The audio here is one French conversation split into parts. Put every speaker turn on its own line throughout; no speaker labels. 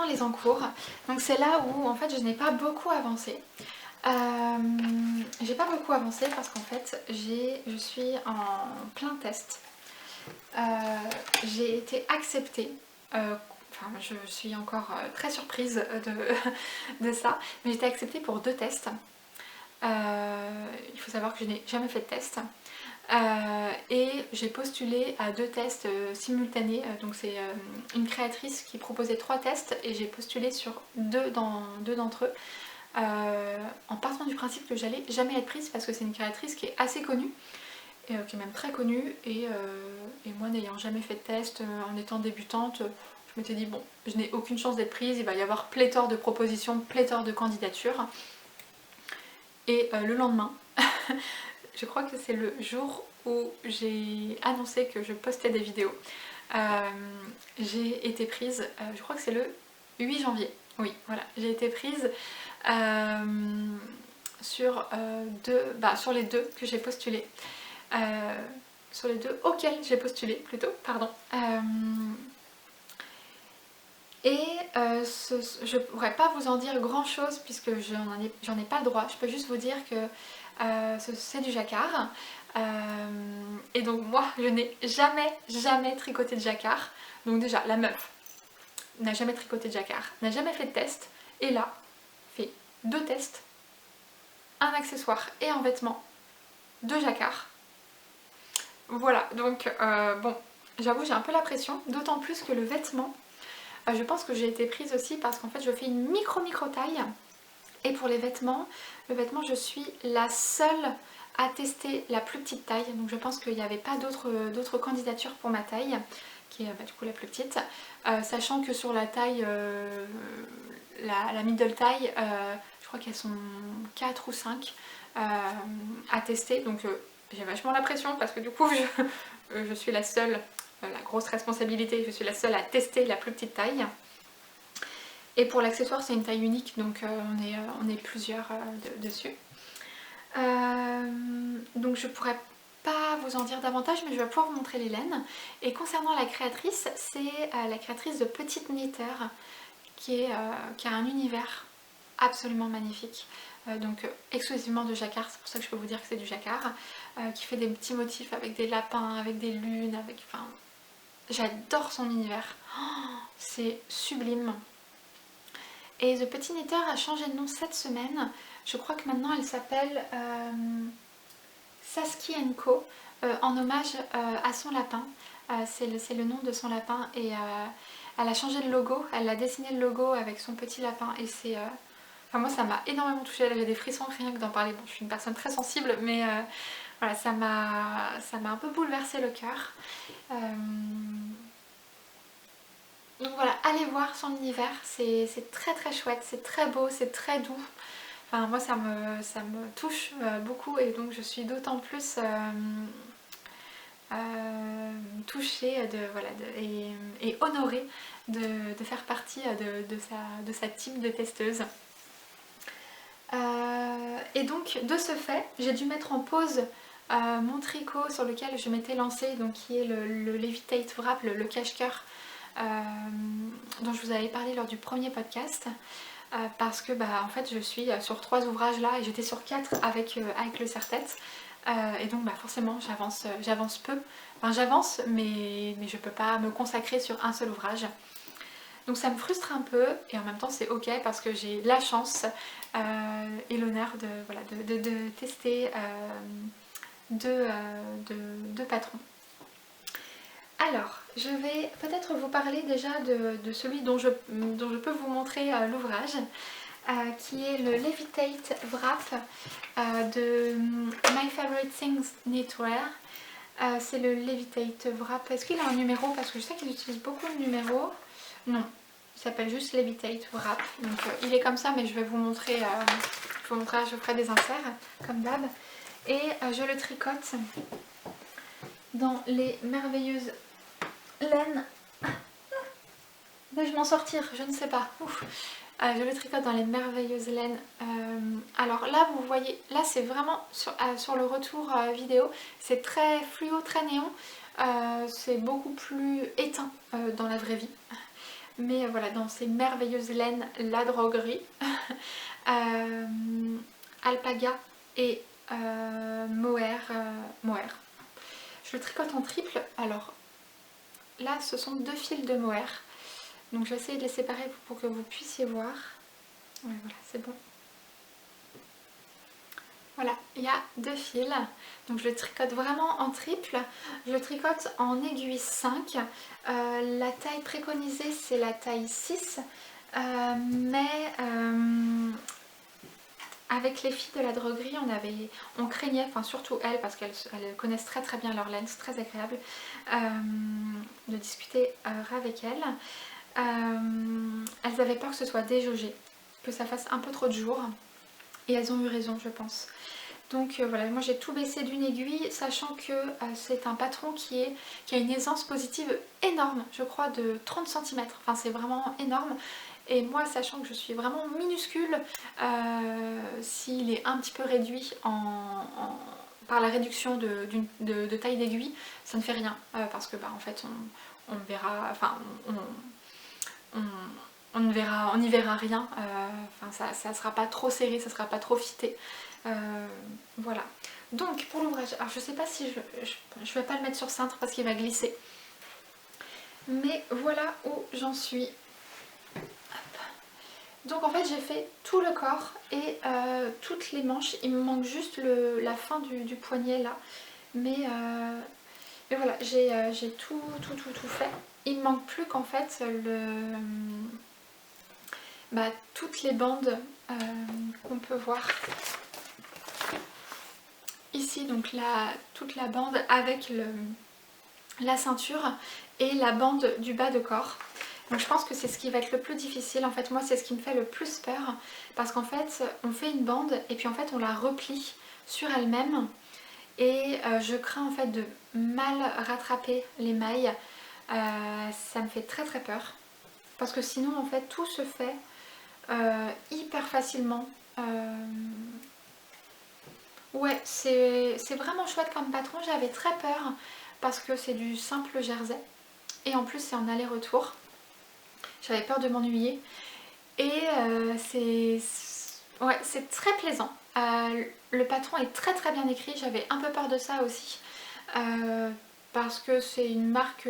concernant les encours, donc c'est là où en fait je n'ai pas beaucoup avancé. J'ai pas beaucoup avancé parce qu'en fait je suis en plein test. J'ai été acceptée. Enfin, je suis encore très surprise de ça, mais j'ai été acceptée pour 2 tests. Il faut savoir que je n'ai jamais fait de test. Et j'ai postulé à 2 tests simultanés, donc c'est une créatrice qui proposait 3 tests et j'ai postulé sur 2 d'entre eux, en partant du principe que j'allais jamais être prise parce que c'est une créatrice qui est assez connue, et, qui est même très connue, et moi n'ayant jamais fait de test, en étant débutante, je m'étais dit bon, je n'ai aucune chance d'être prise, il va y avoir pléthore de propositions, pléthore de candidatures. Et le lendemain, je crois que c'est le jour où j'ai annoncé que je postais des vidéos, j'ai été prise, je crois que c'est le 8 janvier, oui voilà, j'ai été prise sur les 2 que j'ai postulé, sur les 2 auxquels j'ai postulé plutôt, pardon. Je pourrais pas vous en dire grand chose puisque j'en ai pas le droit, je peux juste vous dire que c'est du jacquard. Et donc moi je n'ai jamais tricoté de jacquard. Donc déjà la meuf n'a jamais tricoté de jacquard, n'a jamais fait de test, et là fait 2 tests, un accessoire et un vêtement de jacquard. Voilà, donc bon, j'avoue j'ai un peu la pression, d'autant plus que le vêtement, je pense que j'ai été prise aussi parce qu'en fait je fais une micro taille. Et pour les vêtements, le vêtement je suis la seule à tester la plus petite taille. Donc je pense qu'il n'y avait pas d'autres candidatures pour ma taille, qui est du coup la plus petite. Sachant que sur la taille, la middle taille, je crois qu'elles sont 4 ou 5 à tester. Donc j'ai vachement la pression parce que du coup je suis la seule, la grosse responsabilité, je suis la seule à tester la plus petite taille. Et pour l'accessoire c'est une taille unique, donc on est plusieurs dessus. Donc je pourrais pas vous en dire davantage, mais je vais pouvoir vous montrer les laines. Et concernant la créatrice, c'est la créatrice de Petite Knitter qui a un univers absolument magnifique. Donc exclusivement de jacquard, c'est pour ça que je peux vous dire que c'est du jacquard, qui fait des petits motifs avec des lapins, avec des lunes, enfin, j'adore son univers, oh, c'est sublime. Et The Petit Knitter a changé de nom cette semaine, je crois que maintenant elle s'appelle Saski & Co, en hommage à son lapin. C'est le nom de son lapin, et elle a changé le logo, elle a dessiné le logo avec son petit lapin, et c'est... Enfin, moi ça m'a énormément touchée, j'ai des frissons rien que d'en parler. Bon, je suis une personne très sensible, mais voilà, ça m'a un peu bouleversé le cœur. Donc voilà, allez voir son univers, c'est très très chouette, c'est très beau, c'est très doux. Enfin, moi ça me touche beaucoup, et donc je suis d'autant plus touchée et honorée de faire partie de sa team de testeuses. Et donc de ce fait, j'ai dû mettre en pause mon tricot sur lequel je m'étais lancée, donc qui est le Levitate Wrap, le cache-cœur, dont je vous avais parlé lors du premier podcast, parce que en fait je suis sur 3 ouvrages là, et j'étais sur 4 avec le serre-tête, et donc forcément j'avance peu, enfin j'avance, mais je peux pas me consacrer sur un seul ouvrage. Donc ça me frustre un peu, et en même temps c'est ok parce que j'ai la chance et l'honneur de tester deux patrons. Alors, je vais peut-être vous parler déjà de celui dont je peux vous montrer l'ouvrage, qui est le Levitate Wrap de My Favorite Things Knitwear. C'est le Levitate Wrap. Est-ce qu'il a un numéro? Parce que je sais qu'il utilise beaucoup de numéros. Non, il s'appelle juste Levitate Wrap. Donc il est comme ça, mais je vais vous montrer, je ferai des inserts comme d'hab. Et je le tricote dans les merveilleuses laines. Vais-je m'en sortir? Je ne sais pas. Ouf. Je le tricote dans les merveilleuses laines. Alors là, vous voyez, là c'est vraiment sur le retour vidéo, c'est très fluo, très néon. C'est beaucoup plus éteint dans la vraie vie. mais voilà, dans ces merveilleuses laines, la droguerie, alpaga et mohair, mohair. Je le tricote en triple. Alors là, ce sont 2 fils de mohair, donc je vais essayer de les séparer pour que vous puissiez voir. Ouais, voilà, c'est bon. Voilà, il y a 2 fils, donc je le tricote vraiment en triple. Je le tricote en aiguille 5. La taille préconisée c'est la taille 6, mais avec les filles de la droguerie, on craignait, enfin surtout elles, parce qu'elles connaissent très très bien leur laine, c'est très agréable de discuter avec elles. Elles avaient peur que ce soit déjaugé, que ça fasse un peu trop de jours, et elles ont eu raison, je pense. Donc voilà, moi j'ai tout baissé d'une aiguille, sachant que c'est un patron qui a une aisance positive énorme, je crois de 30 cm, enfin c'est vraiment énorme. Et moi, sachant que je suis vraiment minuscule, s'il est un petit peu réduit par la réduction de taille d'aiguille, ça ne fait rien, parce que bah, en fait on verra, enfin on n'y verra rien, enfin ça sera pas trop serré, ça sera pas trop fité. Voilà. Donc pour l'ouvrage, alors je sais pas si je vais pas le mettre sur cintre parce qu'il va glisser, mais voilà où j'en suis. Donc en fait j'ai fait tout le corps et toutes les manches, il me manque juste la fin du poignet là, mais voilà, j'ai tout fait. Il me manque plus qu'en fait toutes les bandes qu'on peut voir ici, donc toute la bande avec la ceinture et la bande du bas de corps. Donc je pense que c'est ce qui va être le plus difficile. En fait moi c'est ce qui me fait le plus peur, parce qu'en fait on fait une bande et puis en fait on la replie sur elle-même, et je crains en fait de mal rattraper les mailles. Ça me fait très très peur, parce que sinon en fait tout se fait hyper facilement. Ouais, c'est vraiment chouette comme patron. J'avais très peur parce que c'est du simple jersey et en plus c'est en aller-retour. J'avais peur de m'ennuyer, et c'est très plaisant. Le patron est très très bien écrit. J'avais un peu peur de ça aussi, parce que c'est une marque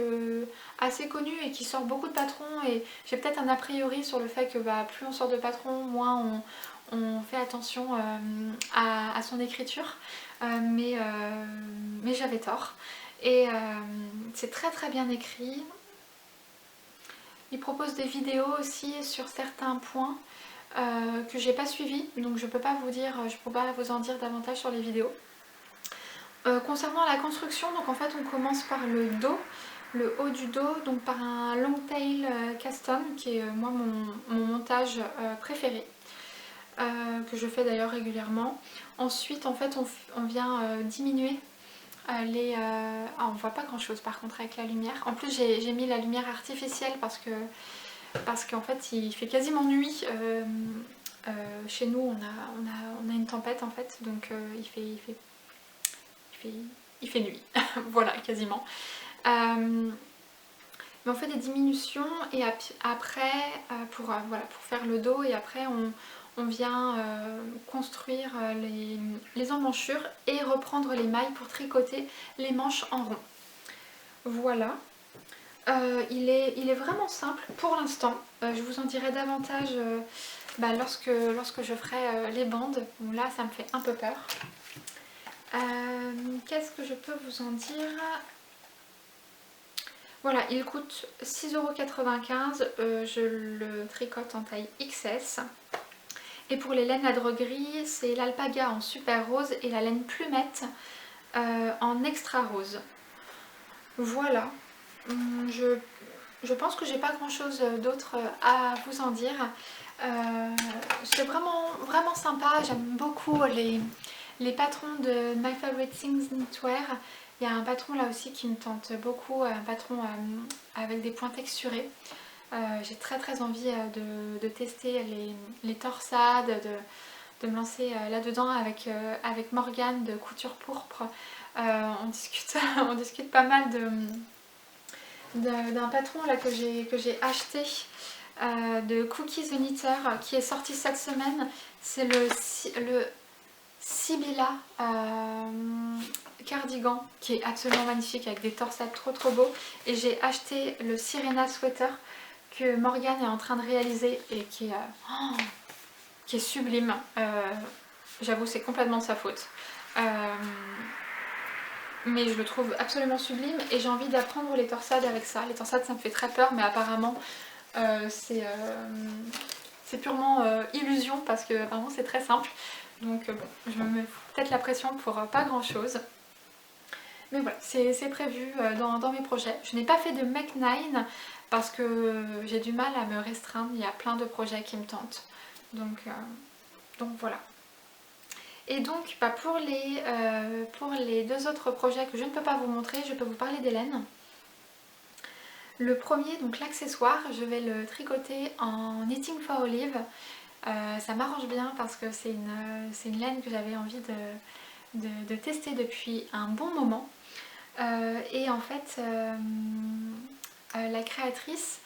assez connue et qui sort beaucoup de patrons, et j'ai peut-être un a priori sur le fait que plus on sort de patrons, moins on fait attention à son écriture, mais j'avais tort, et c'est très très bien écrit. Il propose des vidéos aussi sur certains points que j'ai pas suivis, donc je peux pas vous en dire davantage sur les vidéos. Concernant la construction, donc en fait on commence par le dos, le haut du dos, donc par un long tail custom qui est moi mon montage préféré, que je fais d'ailleurs régulièrement. Ensuite en fait on vient diminuer on voit pas grand chose par contre avec la lumière. En plus j'ai mis la lumière artificielle parce qu'en fait il fait quasiment nuit. Chez nous on a une tempête en fait, donc il fait nuit. Voilà, quasiment. Mais on fait des diminutions, et après pour faire le dos, et après on vient construire les emmanchures et reprendre les mailles pour tricoter les manches en rond. Voilà. Il est vraiment simple pour l'instant. Je vous en dirai davantage lorsque je ferai les bandes. Bon, là ça me fait un peu peur. Qu'est-ce que je peux vous en dire? Voilà, il coûte 6,95 €, je le tricote en taille XS. Et pour les laines à droguerie, c'est l'alpaga en super rose et la laine plumette en extra rose. Voilà, je pense que j'ai pas grand chose d'autre à vous en dire. C'est vraiment, vraiment sympa, j'aime beaucoup les patrons de My Favorite Things Knitwear. Il y a un patron là aussi qui me tente beaucoup, un patron avec des points texturés. J'ai très très envie de tester les torsades, de me lancer là-dedans avec Morgane de Couture Pourpre. On discute pas mal d'un patron là que j'ai acheté, de Cookies the Knitter, qui est sorti cette semaine. C'est le Sibylla cardigan, qui est absolument magnifique avec des torsades trop beaux. Et j'ai acheté le Sirena Sweater que Morgane est en train de réaliser et qui est sublime. J'avoue, c'est complètement de sa faute. Mais je le trouve absolument sublime et j'ai envie d'apprendre les torsades avec ça. Les torsades, ça me fait très peur, mais apparemment c'est purement illusion, parce que apparemment c'est très simple. Donc bon, je me mets peut-être la pression pour pas grand chose. Mais voilà, c'est prévu dans mes projets. Je n'ai pas fait de Make 9 parce que j'ai du mal à me restreindre. Il y a plein de projets qui me tentent. Donc voilà. Et donc pour les deux autres projets que je ne peux pas vous montrer, je peux vous parler d'Hélène. Le premier, donc l'accessoire, je vais le tricoter en Knitting for Olive. Ça m'arrange bien parce que c'est une laine que j'avais envie de tester depuis un bon moment. Et en fait, la créatrice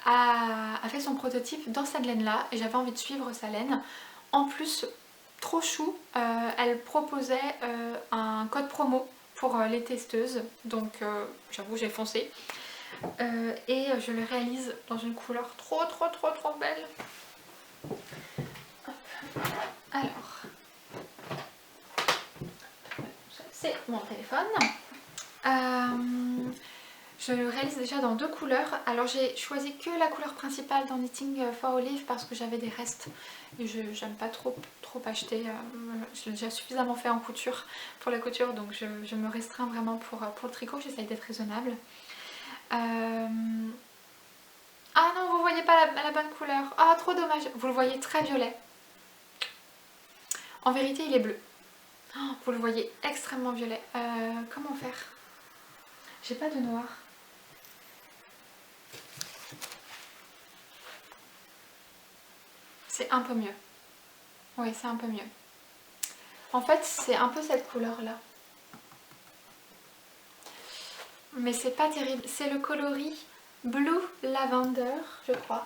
a fait son prototype dans cette laine là et j'avais envie de suivre sa laine. En plus, trop chou, elle proposait un code promo pour les testeuses, donc j'avoue j'ai foncé. Et je le réalise dans une couleur trop belle. Hop. Alors, c'est mon téléphone. Je le réalise déjà dans deux couleurs. Alors j'ai choisi que la couleur principale dans Knitting for Olive parce que j'avais des restes et j'aime pas trop acheter. Je l'ai déjà suffisamment fait en couture pour la couture, donc je me restreins vraiment pour le tricot. J'essaye d'être raisonnable. Ah non, vous voyez pas la bonne couleur. Ah, trop dommage. Vous le voyez très violet. En vérité, il est bleu. Oh, vous le voyez extrêmement violet. Comment faire? J'ai pas de noir. C'est un peu mieux. Oui, c'est un peu mieux. En fait, c'est un peu cette couleur-là. Mais c'est pas terrible. C'est le coloris Blue Lavender, je crois.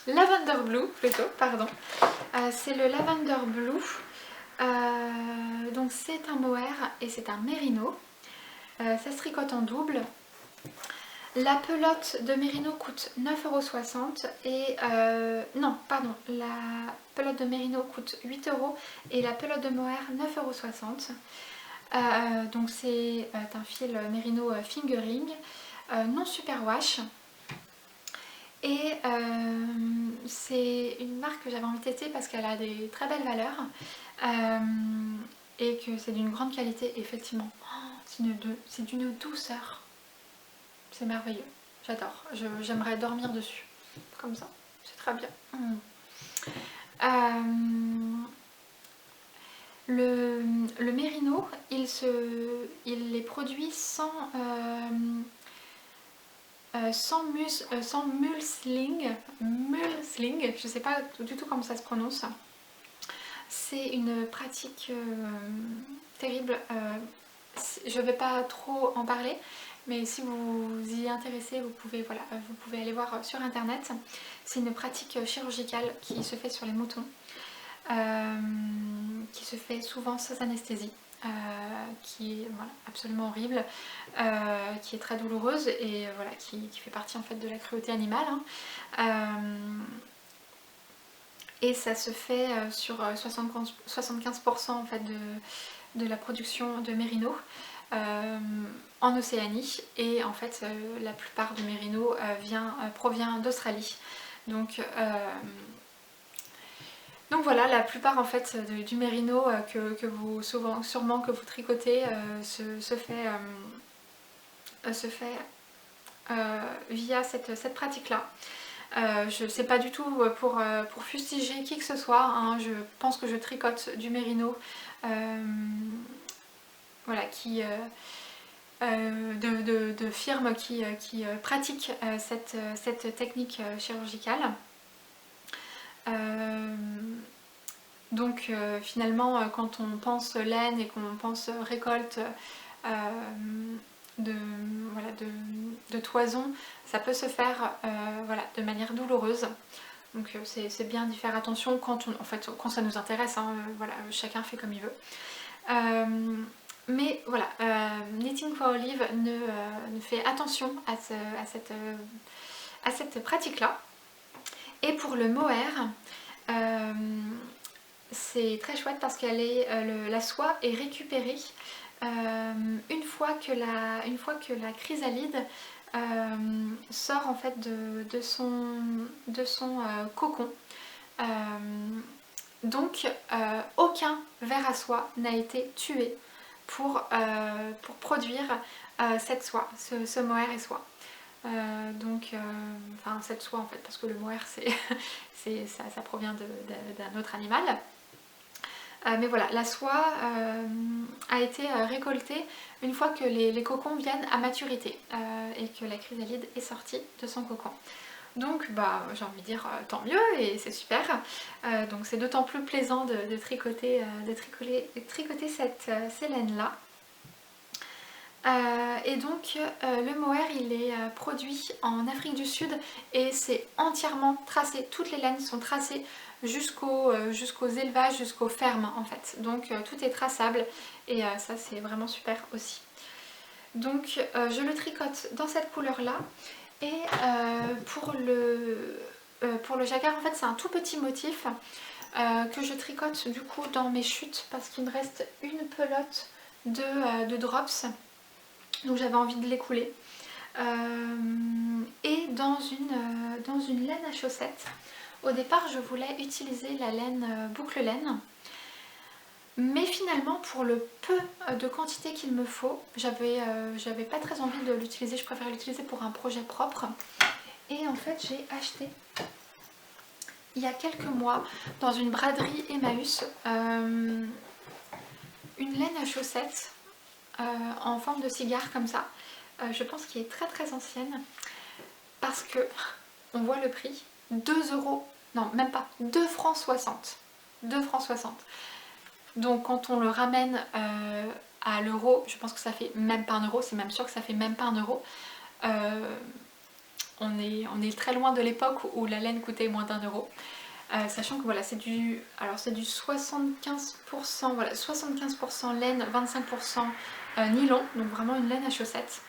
Lavender Blue, plutôt, pardon. C'est le Lavender Blue. Donc c'est un mohair et c'est un mérino. Ça se tricote en double. La pelote de mérino coûte 9,60 € et non, pardon, la pelote de mérino coûte 8 € et la pelote de mohair 9,60 €. Donc c'est un fil mérino fingering, non superwash. Et c'est une marque que j'avais envie de tester parce qu'elle a des très belles valeurs et que c'est d'une grande qualité. Effectivement, c'est d'une douceur. C'est merveilleux, j'adore. J'aimerais dormir dessus, comme ça, c'est très bien. Le mérino, il est produit sans mulesling, je sais pas du tout comment ça se prononce. C'est une pratique terrible. Je vais pas trop en parler, mais si vous y intéressez, vous pouvez aller voir sur internet. C'est une pratique chirurgicale qui se fait sur les moutons, qui se fait souvent sans anesthésie, qui est absolument horrible, qui est très douloureuse et qui fait partie en fait de la cruauté animale. Et ça se fait sur 75% en fait de la production de mérino en Océanie, et en fait la plupart du mérino provient d'Australie. Donc voilà, la plupart en fait du mérino que vous sûrement que vous tricotez se fait via cette pratique là. Je sais pas du tout pour fustiger qui que ce soit, hein. Je pense que je tricote du mérino de firmes qui pratiquent cette technique chirurgicale. Donc finalement quand on pense laine et qu'on pense récolte de, voilà, de toison, ça peut se faire voilà, de manière douloureuse. Donc c'est bien d'y faire attention quand, en fait, quand ça nous intéresse, hein, voilà, chacun fait comme il veut. Mais voilà, Knitting for Olive ne fait attention à cette pratique-là. Et pour le mohair, c'est très chouette parce qu'elle est, la soie est récupérée une fois que la chrysalide sort en fait de son cocon. Donc aucun ver à soie n'a été tué pour produire cette soie, ce mohair et soie. Enfin cette soie en fait, parce que le mohair ça provient d'un autre animal. Mais voilà, la soie a été récoltée une fois que les cocons viennent à maturité et que la chrysalide est sortie de son cocon. Donc bah, j'ai envie de dire tant mieux et c'est super. Donc c'est d'autant plus plaisant de tricoter ces laines-là. Et donc le mohair il est produit en Afrique du Sud et c'est entièrement tracé, toutes les laines sont tracées jusqu'aux élevages, jusqu'aux fermes en fait. Donc tout est traçable et ça c'est vraiment super aussi. Donc je le tricote dans cette couleur là et pour le jacquard en fait c'est un tout petit motif que je tricote du coup dans mes chutes parce qu'il me reste une pelote de drops. Donc j'avais envie de l'écouler. Et dans une laine à chaussettes. Au départ je voulais utiliser la laine boucle laine. Mais finalement pour le peu de quantité qu'il me faut, j'avais pas très envie de l'utiliser, je préfère l'utiliser pour un projet propre. Et en fait j'ai acheté il y a quelques mois dans une braderie Emmaüs une laine à chaussettes en forme de cigare comme ça. Je pense qu'elle est très très ancienne parce que on voit le prix, 2 €, non même pas, 2 francs 60. 2 francs 60. Donc quand on le ramène à l'euro, je pense que ça fait même pas 1 €, c'est même sûr que ça fait même pas 1 €. On est très loin de l'époque où la laine coûtait moins d'1 €. Sachant que voilà, c'est du 75%, voilà, 75% laine, 25% nylon, donc vraiment une laine à chaussettes.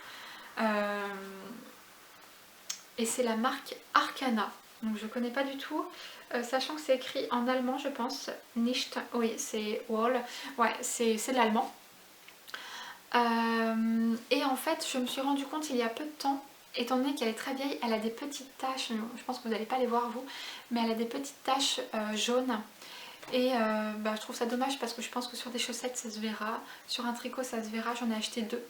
Et c'est la marque Arcana, donc je connais pas du tout, sachant que c'est écrit en allemand je pense, nicht, oui c'est Wool, ouais c'est de l'allemand. Et en fait je me suis rendu compte il y a peu de temps, étant donné qu'elle est très vieille, elle a des petites taches, je pense que vous n'allez pas les voir vous, mais elle a des petites taches jaunes. Et je trouve ça dommage parce que je pense que sur des chaussettes ça se verra, sur un tricot ça se verra, j'en ai acheté 2.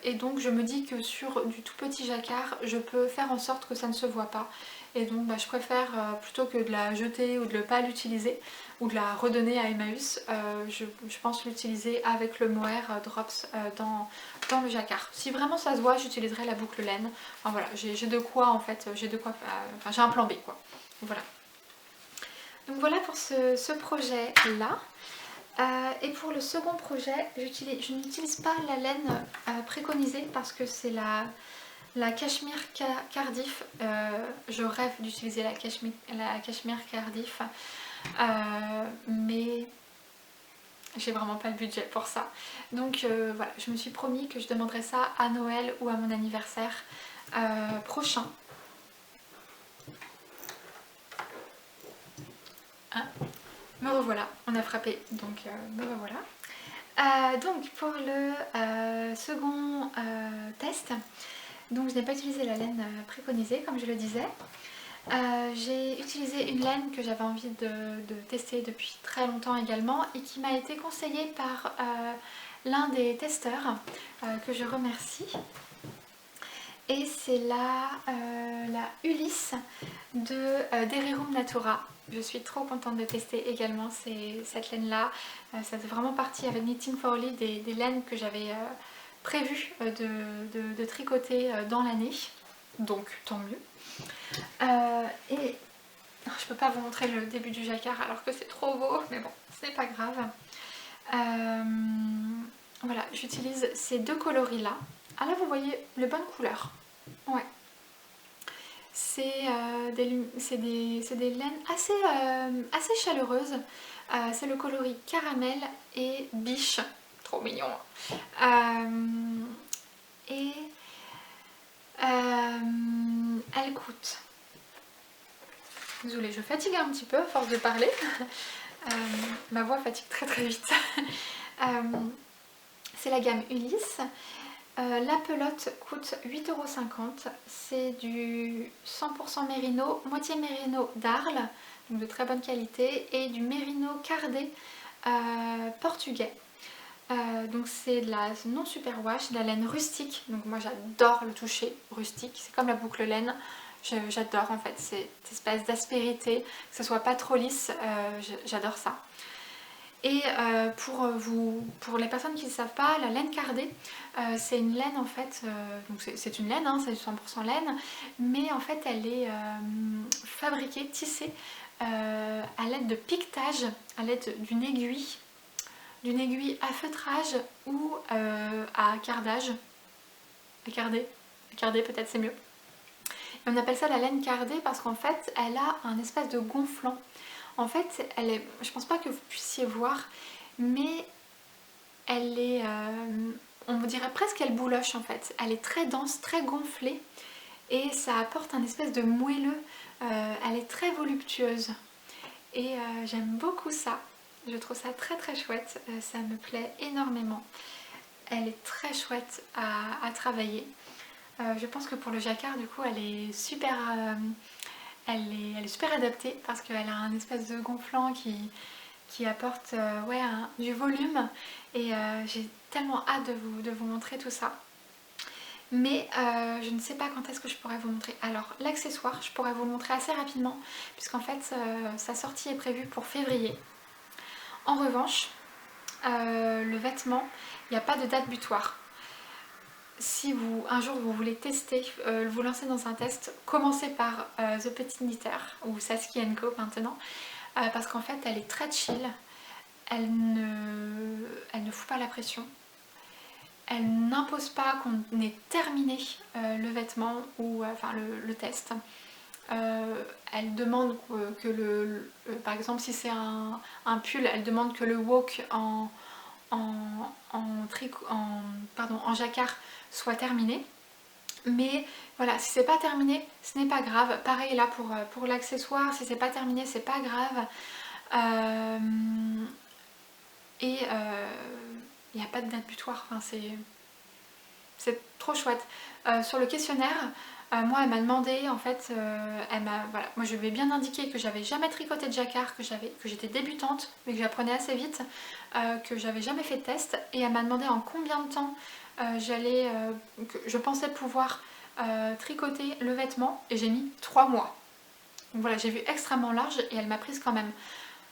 Et donc je me dis que sur du tout petit jacquard je peux faire en sorte que ça ne se voit pas et donc je préfère plutôt que de la jeter ou de ne pas l'utiliser ou de la redonner à Emmaüs, je pense l'utiliser avec le mohair drops dans le jacquard. Si vraiment ça se voit j'utiliserai la boucle laine. Enfin voilà, j'ai de quoi en fait, j'ai un plan B quoi. Voilà. Donc voilà pour ce projet là. Et pour le second projet, je n'utilise pas la laine préconisée parce que c'est la Cashmere Cardiff. Je rêve d'utiliser la Cashmere Cardiff, mais j'ai vraiment pas le budget pour ça. Donc voilà, je me suis promis que je demanderais ça à Noël ou à mon anniversaire prochain. Hein, me revoilà, on a frappé, donc me revoilà. Donc pour le second test, donc je n'ai pas utilisé la laine préconisée comme je le disais. J'ai utilisé une laine que j'avais envie de tester depuis très longtemps également et qui m'a été conseillée par l'un des testeurs que je remercie. Et c'est la Ulysse d'Hererum Natura. Je suis trop contente de tester également cette laine là. Ça fait vraiment partie avec Knitting for Olive des laines que j'avais prévu de tricoter dans l'année. Donc tant mieux. Et Je peux pas vous montrer le début du jacquard alors que c'est trop beau, mais bon, ce n'est pas grave. Voilà, j'utilise ces deux coloris là. Ah là vous voyez les bonnes couleurs. Ouais. C'est des laines assez chaleureuses. C'est le coloris caramel et biche. Trop mignon. Et elle coûte. Désolée, je fatigue un petit peu à force de parler. Ma voix fatigue très très vite. C'est la gamme Ulysse. La pelote coûte 8,50 €. C'est du 100% mérino, moitié mérino d'Arles, donc de très bonne qualité, et du mérino cardé portugais. Donc c'est de la non superwash, de la laine rustique. Donc moi j'adore le toucher rustique, c'est comme la boucle laine. J'adore en fait cette espèce d'aspérité, que ce soit pas trop lisse, j'adore ça. Et pour les personnes qui ne savent pas, la laine cardée, c'est une laine en fait, donc c'est une laine, hein, c'est du 100% laine, mais en fait elle est fabriquée, tissée à l'aide de piquetage, à l'aide d'une aiguille à feutrage ou à cardage, à carder peut-être c'est mieux. Et on appelle ça la laine cardée parce qu'en fait elle a un espèce de gonflant. En fait, je pense pas que vous puissiez voir, mais elle est, on dirait presque qu'elle bouloche en fait. Elle est très dense, très gonflée et ça apporte un espèce de moelleux. Elle est très voluptueuse et j'aime beaucoup ça. Je trouve ça très très chouette, ça me plaît énormément. Elle est très chouette à travailler. Je pense que pour le jacquard, du coup, elle est super adaptée parce qu'elle a un espèce de gonflant qui apporte ouais, du volume et j'ai tellement hâte de vous montrer tout ça. Mais je ne sais pas quand est-ce que je pourrais vous montrer. Alors l'accessoire, je pourrais vous le montrer assez rapidement puisqu'en fait sa sortie est prévue pour février. En revanche, le vêtement, il n'y a pas de date butoir. Si un jour vous voulez tester, vous lancer dans un test, commencez par The Petit Knitter ou Saski & Co maintenant, parce qu'en fait elle est très chill, elle ne fout pas la pression, elle n'impose pas qu'on ait terminé le vêtement ou enfin le test. Elle demande que par exemple si c'est un pull, elle demande que le walk en jacquard soit terminé. Mais voilà, si c'est pas terminé, ce n'est pas grave. Pareil là pour l'accessoire, si c'est pas terminé, c'est pas grave. Et il n'y a pas de date butoir, enfin, c'est trop chouette. Sur le questionnaire, moi elle m'a demandé en fait, voilà, moi je lui ai bien indiqué que j'avais jamais tricoté de jacquard, que j'étais débutante mais que j'apprenais assez vite, que j'avais jamais fait de test, et elle m'a demandé en combien de temps que je pensais pouvoir tricoter le vêtement, et j'ai mis 3 mois. Donc voilà, j'ai vu extrêmement large et elle m'a prise quand même.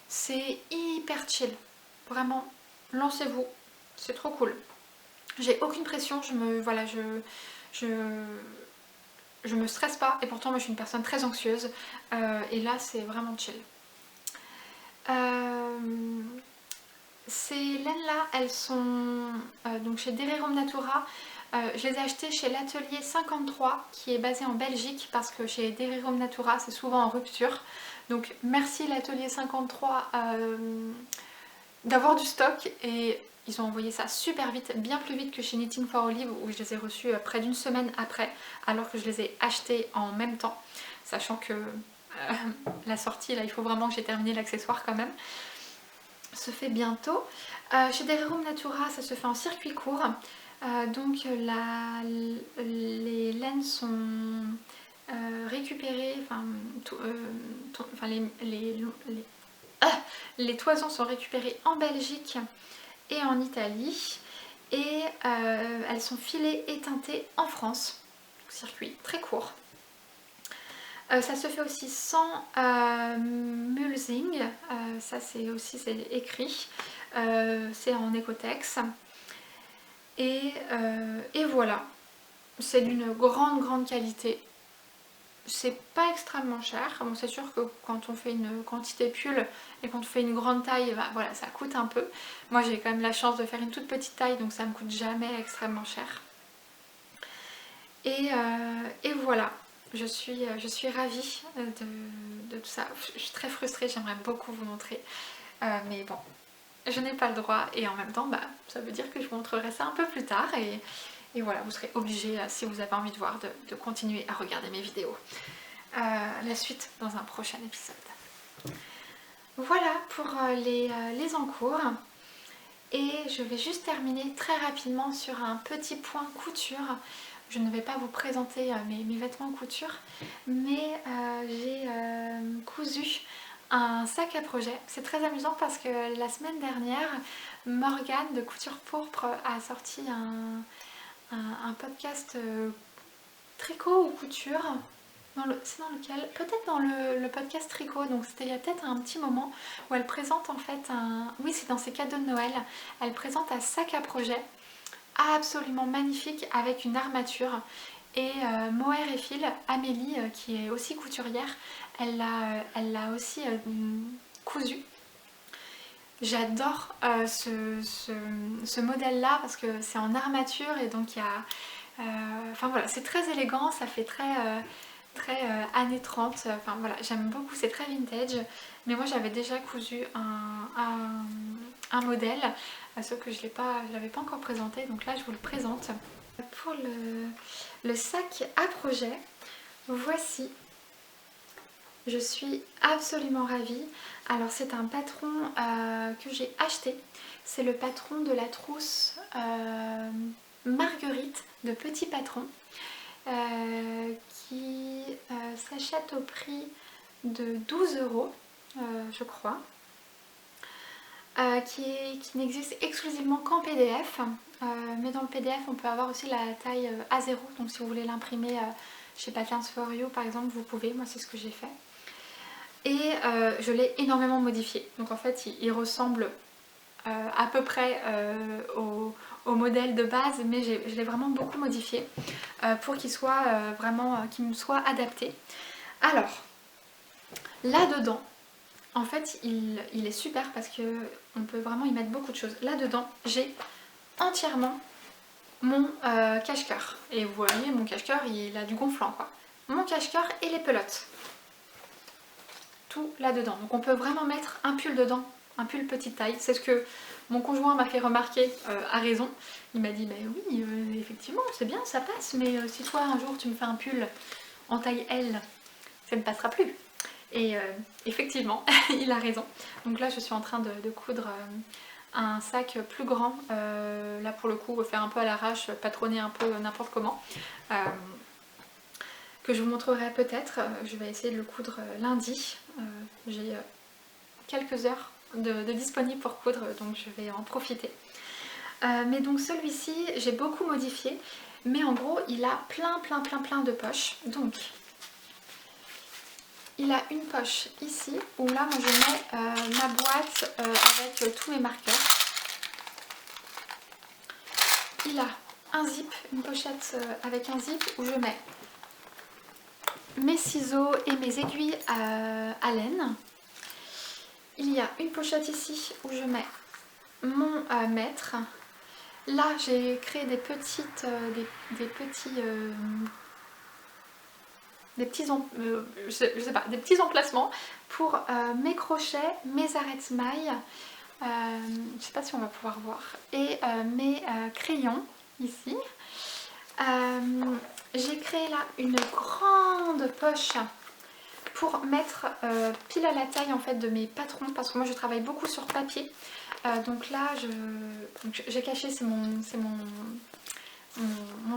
C'est hyper chill, vraiment, lancez-vous, c'est trop cool. J'ai aucune pression, je me stresse pas, et pourtant moi je suis une personne très anxieuse, et là c'est vraiment chill. Ces laines là, elles sont donc chez Dererum Natura. Je les ai achetées chez l'atelier 53 qui est basé en Belgique, parce que chez Dererum Natura c'est souvent en rupture. Donc merci l'atelier 53 d'avoir du stock, et ils ont envoyé ça super vite, bien plus vite que chez Knitting for Olive où je les ai reçus près d'une semaine après, alors que je les ai achetés en même temps, sachant que la sortie là, il faut vraiment que j'ai terminé l'accessoire quand même. Se fait bientôt. Chez Dererum Natura ça se fait en circuit court, donc les laines sont récupérées, les toisons sont récupérées en Belgique et en Italie, et elles sont filées et teintées en France. Circuit très court. Ça se fait aussi sans mulesing, ça c'est écrit, c'est en Ecotex. Et voilà, c'est d'une grande qualité. c'est pas extrêmement cher. Bon, c'est sûr que quand on fait une quantité pull et quand on fait une grande taille, bah, voilà, ça coûte un peu. Moi j'ai quand même la chance de faire une toute petite taille, donc ça me coûte jamais extrêmement cher. Et voilà, je suis ravie de tout ça. Je suis très frustrée, j'aimerais beaucoup vous montrer. Mais bon, je n'ai pas le droit et en même temps, bah, ça veut dire que je vous montrerai ça un peu plus tard. Et voilà, vous serez obligés, si vous avez envie de voir, de continuer à regarder mes vidéos. La suite dans un prochain épisode. Voilà pour les encours. Et je vais juste terminer très rapidement sur un petit point couture. Je ne vais pas vous présenter mes vêtements couture, mais j'ai cousu un sac à projet. C'est très amusant parce que la semaine dernière, Morgane de Couture Pourpre a sorti un podcast tricot ou couture. C'est dans lequel? Peut-être dans le podcast tricot, donc c'était il y a peut-être un petit moment où elle présente en fait un... Oui, c'est dans ses cadeaux de Noël. Elle présente un sac à projet absolument magnifique avec une armature. Et Mohair et Fil, Amélie, qui est aussi couturière, elle l'a aussi cousu. J'adore ce modèle-là parce que c'est en armature et donc il y a... Enfin voilà, c'est très élégant, ça fait très années 30, enfin voilà, j'aime beaucoup, c'est très vintage. Mais moi j'avais déjà cousu un modèle, sauf que je ne l'avais pas encore présenté, donc là je vous le présente. Pour le sac à projet, voici. Je suis absolument ravie. Alors c'est un patron que j'ai acheté. C'est le patron de la trousse Marguerite de Petit Patron qui s'achète au prix de 12 €, je crois. Qui n'existe exclusivement qu'en PDF. Mais dans le PDF on peut avoir aussi la taille A0. Donc si vous voulez l'imprimer chez Patterns for You par exemple, vous pouvez. Moi c'est ce que j'ai fait. Et je l'ai énormément modifié. Donc en fait il ressemble à peu près au modèle de base, mais je l'ai vraiment beaucoup modifié pour qu'il soit qu'il me soit adapté. Alors là dedans, en fait il est super parce que on peut vraiment y mettre beaucoup de choses. Là dedans j'ai entièrement mon cache-cœur. Et vous voyez, mon cache-cœur il a du gonflant quoi. Mon cache-cœur et les pelotes. Tout là-dedans. Donc on peut vraiment mettre un pull dedans, un pull petite taille. C'est ce que mon conjoint m'a fait remarquer à raison. Il m'a dit, bah oui, effectivement, c'est bien, ça passe, mais si toi un jour tu me fais un pull en taille L, ça ne passera plus. Et effectivement, il a raison. Donc là, je suis en train de coudre un sac plus grand. Là, pour le coup, faire un peu à l'arrache, patronner un peu n'importe comment. Que je vous montrerai peut-être. Je vais essayer de le coudre lundi. J'ai quelques heures de disponible pour coudre, donc je vais en profiter. Mais donc celui-ci, j'ai beaucoup modifié, mais en gros, il a plein de poches. Donc, il a une poche ici, où là, moi, je mets ma boîte avec tous mes marqueurs. Il a un zip, une pochette avec un zip, où je mets mes ciseaux et mes aiguilles à laine. Il y a une pochette ici où je mets mon mètre. Là j'ai créé des petits emplacements pour mes crochets, mes arêtes mailles, je ne sais pas si on va pouvoir voir, et mes crayons ici. J'ai créé là une grande poche pour mettre pile à la taille en fait de mes patrons, parce que moi je travaille beaucoup sur papier. Donc là j'ai caché, c'est mon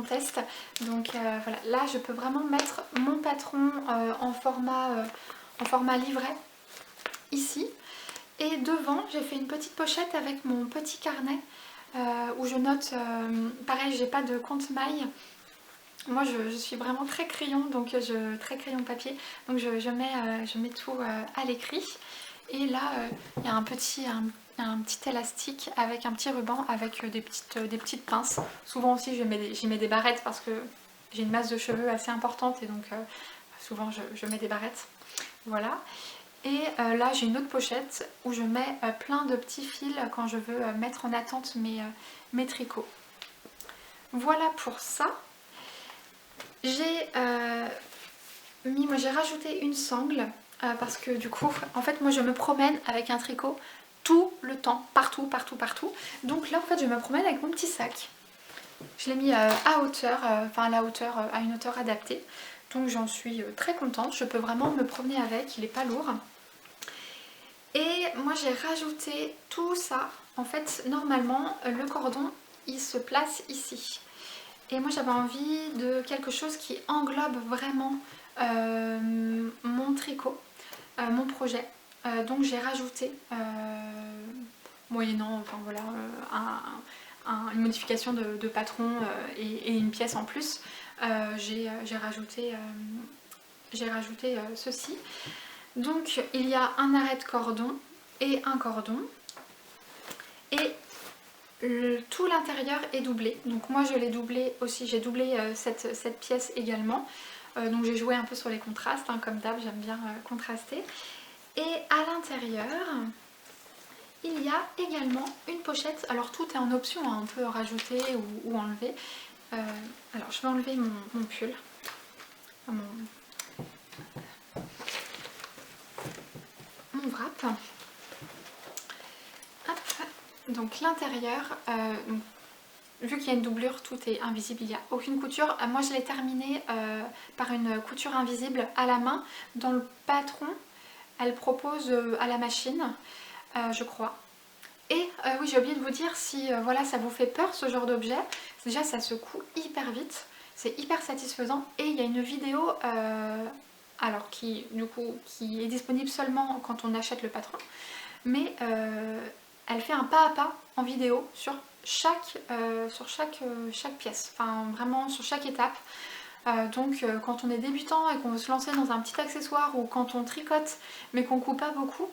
test. Donc voilà, là je peux vraiment mettre mon patron en format livret ici. Et devant j'ai fait une petite pochette avec mon petit carnet où je note, pareil j'ai pas de compte maille. Moi je suis vraiment très crayon, donc très crayon papier, donc je mets tout à l'écrit. Et là il y a un petit élastique avec un petit ruban avec des petites pinces. Souvent aussi j'y mets des barrettes parce que j'ai une masse de cheveux assez importante et donc souvent je mets des barrettes. Voilà. Et là j'ai une autre pochette où je mets plein de petits fils quand je veux mettre en attente mes tricots. Voilà pour ça. J'ai rajouté une sangle parce que du coup, en fait, moi je me promène avec un tricot tout le temps, partout. Donc là, en fait, je me promène avec mon petit sac. Je l'ai mis à hauteur, à une hauteur adaptée. Donc j'en suis très contente. Je peux vraiment me promener avec, il n'est pas lourd. Et moi j'ai rajouté tout ça. En fait, normalement, le cordon, il se place ici. Et moi j'avais envie de quelque chose qui englobe vraiment mon tricot, mon projet. Donc j'ai rajouté, moyennant enfin, voilà, une modification de patron et une pièce en plus, j'ai rajouté ceci. Donc il y a un arrêt de cordon et un cordon. Et tout l'intérieur est doublé, donc moi je l'ai doublé aussi, j'ai doublé cette pièce également, donc j'ai joué un peu sur les contrastes, hein, comme d'hab, j'aime bien contraster. Et à l'intérieur, il y a également une pochette, alors tout est en option, hein, on peut rajouter ou enlever. Alors je vais enlever mon pull, mon wrap. Hop. Donc l'intérieur, vu qu'il y a une doublure, tout est invisible, il n'y a aucune couture. Moi je l'ai terminé par une couture invisible à la main. Dans le patron, elle propose à la machine, je crois. Et oui, j'ai oublié de vous dire, si voilà, ça vous fait peur ce genre d'objet, déjà ça se coud hyper vite, c'est hyper satisfaisant. Et il y a une vidéo alors qui est disponible seulement quand on achète le patron, mais elle fait un pas à pas en vidéo sur chaque pièce, enfin vraiment sur chaque étape. Donc quand on est débutant et qu'on veut se lancer dans un petit accessoire ou quand on tricote mais qu'on coupe pas beaucoup,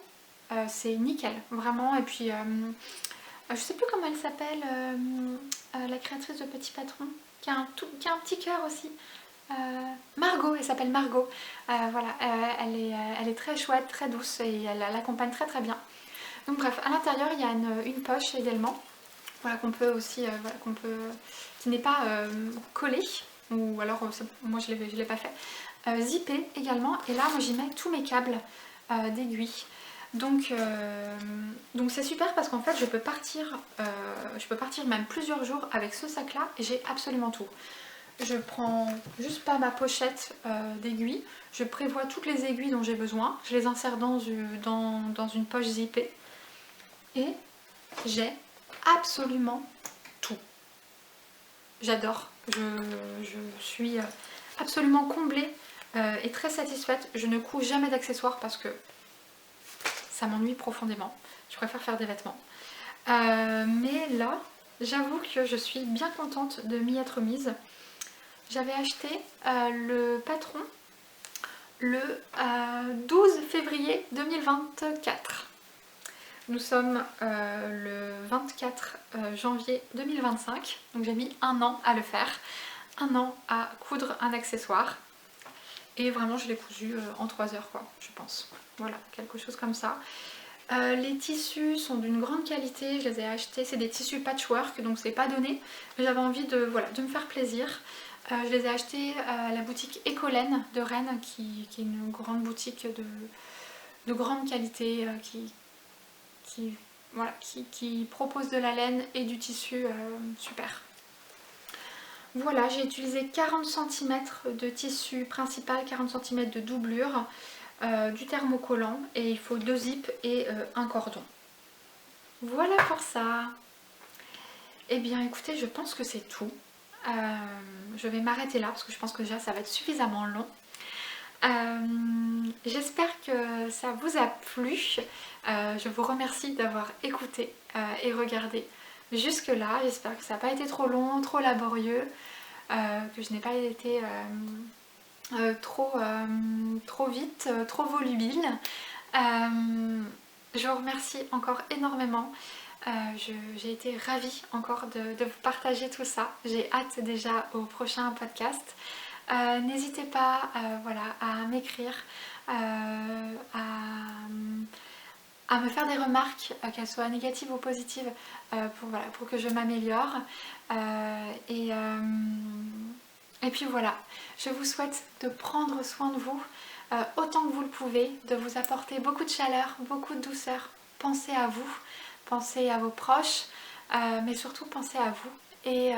c'est nickel, vraiment. Et puis je sais plus comment elle s'appelle, la créatrice de Petit Patron, qui a un petit cœur aussi. Margot, elle s'appelle Margot. Voilà, elle est très chouette, très douce et elle l'accompagne très très bien. Donc bref, à l'intérieur il y a une poche également, voilà, qu'on peut aussi, qui n'est pas collée, ou alors moi je l'ai pas fait, zippé également. Et là moi j'y mets tous mes câbles d'aiguille. Donc c'est super parce qu'en fait je peux partir même plusieurs jours avec ce sac là et j'ai absolument tout. Je prends juste pas ma pochette d'aiguilles, je prévois toutes les aiguilles dont j'ai besoin, je les insère dans une poche zippée et j'ai absolument tout. J'adore, je suis absolument comblée et très satisfaite. Je ne couds jamais d'accessoires parce que ça m'ennuie profondément. Je préfère faire des vêtements. Mais là, j'avoue que je suis bien contente de m'y être mise. J'avais acheté le patron le 12 février 2024. Nous sommes le 24 janvier 2025, donc j'ai mis un an à le faire, un an à coudre un accessoire. Et vraiment je l'ai cousu en 3 heures quoi, je pense. Voilà, quelque chose comme ça. Les tissus sont d'une grande qualité, je les ai achetés, c'est des tissus patchwork, donc c'est pas donné. Mais j'avais envie de me faire plaisir. Je les ai achetés à la boutique Écolène de Rennes, qui est une grande boutique de grande qualité, qui propose de la laine et du tissu super. Voilà, j'ai utilisé 40 cm de tissu principal, 40 cm de doublure, du thermocollant, et il faut 2 zips et un cordon. Voilà pour ça. Eh bien écoutez, je pense que c'est tout. Je vais m'arrêter là parce que je pense que déjà ça va être suffisamment long. J'espère que ça vous a plu. Je vous remercie d'avoir écouté et regardé jusque là. J'espère que ça n'a pas été trop long, trop laborieux, que je n'ai pas été trop vite, trop volubile. Je vous remercie encore énormément. J'ai été ravie encore de vous partager tout ça. J'ai hâte déjà au prochain podcast. N'hésitez pas voilà, à m'écrire, à me faire des remarques, qu'elles soient négatives ou positives, voilà, pour que je m'améliore. Et puis voilà, je vous souhaite de prendre soin de vous autant que vous le pouvez, de vous apporter beaucoup de chaleur, beaucoup de douceur. Pensez à vous, pensez à vos proches, mais surtout pensez à vous. Et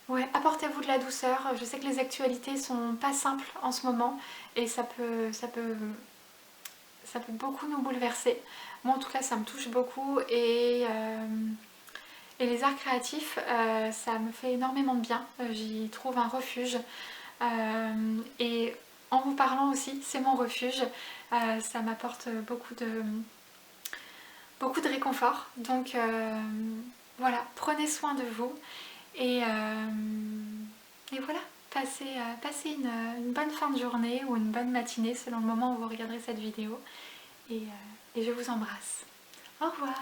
ouais, apportez-vous de la douceur. Je sais que les actualités sont pas simples en ce moment et ça peut beaucoup nous bouleverser. Moi en tout cas ça me touche beaucoup et les arts créatifs ça me fait énormément de bien. J'y trouve un refuge et en vous parlant aussi c'est mon refuge. Ça m'apporte beaucoup de réconfort. Donc voilà, prenez soin de vous et voilà, passez une bonne fin de journée ou une bonne matinée selon le moment où vous regarderez cette vidéo et je vous embrasse. Au revoir.